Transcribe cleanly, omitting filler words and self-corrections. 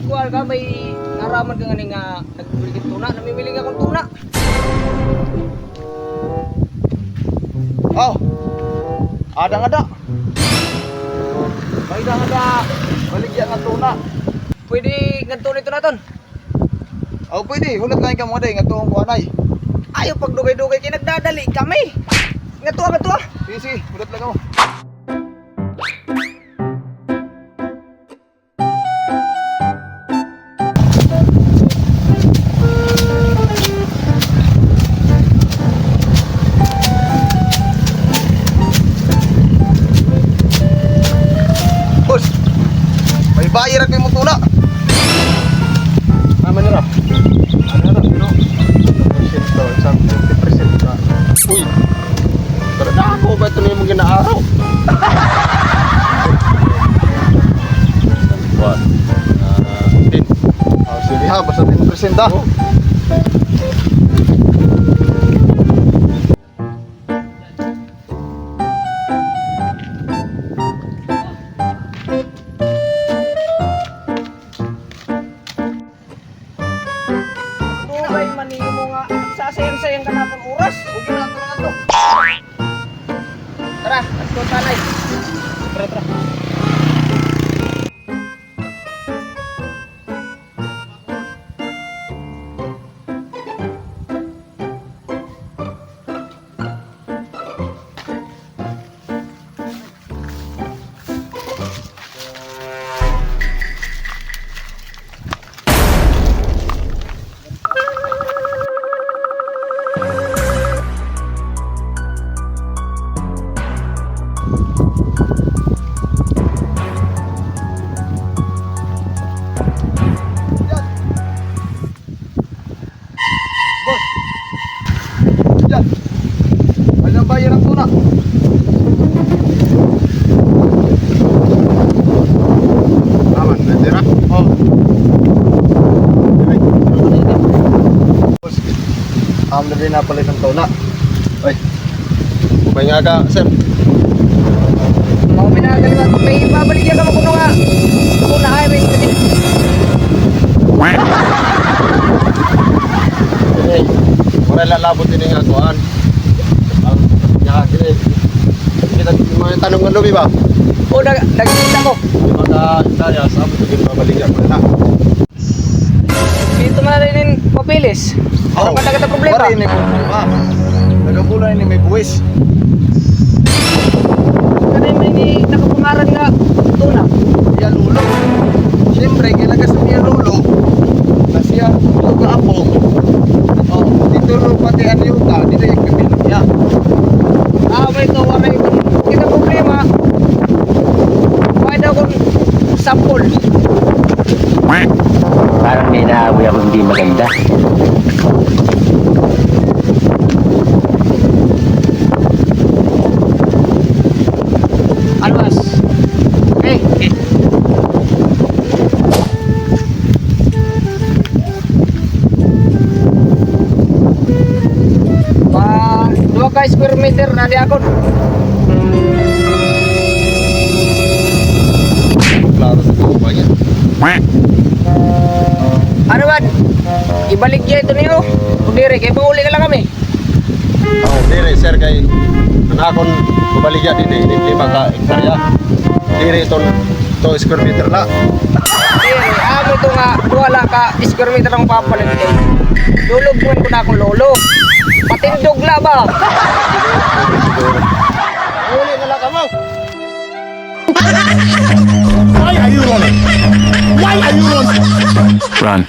kuha ka, may naraman ka nga nga nagbibili ng tuna. Namimili nga akong tuna. Oh, ada-ada. Ada-ada. Baligyan nga tuna. Pwede nga tuna ito naton. Oh, pwede. Hunat lang ka mo day nga tuong kuanay. Ayaw pag dugay-dugay kayo nagdadali kami. Nga tuwa. Sige, hunat lang mo. Boss, may bayar kayo mo tuna. Naman nila. Ano na, pero 20% daw, isang 20% na. Uy, pero na ako ba ito na yung mga ginaaraw? What? 10. Oh, sige ha, basta 10% ha. Dugay man niyo mo nga nagsasayang-sayang ka na ng oras. Huwag na lang to. Tara, let's go tanay. Tara. Boss, yan. Ano ang bayar ng tuna? Aman, natira? Oo. Boss, na rin napalit ng tuna. Ay, may nga ka, sir. Mga pinagaliwan, may babaligyan ka mo kuno nga. Kuna ay may Hey, mura lalabot din nga kuan. Ang nya gini. Kita mga tanong ng lumi ba? O nagkita ko. Di maka saya sa amo din mabaligyan mo na. Dito man rin papilis. Ano ka nagkata problema? Pare ni problema. Nagabulay ni may buwis. Kasi may nakapangaran nga tuna. Ya lulo. Siyempre kailangan sa niya lulo. Kasi siya lulo ka apo. Oh, dito ro pati anyuta, dito yung kabilog niya. May ito, waray kita problema. May daw kong sample. Parang may naamoy ako hindi maganda. Alwas. Okay. Dua ka square meter na di ako. Klaro sa tuba niya. Ano ba? Ibalik niya ito niyo. Kundiri, kaya pauli ka lang kami. Oh, dire sir kay anakon mabaligya din eh, 5 ka hektarya. Dire ton 2 square meter na. Amo ito nga, wala ka square meter ang papalit kayo. Lulugwan ko na akong lolo. Patindog la ba? Uli na lang ka mo. Why are you running? Why are you running? Run.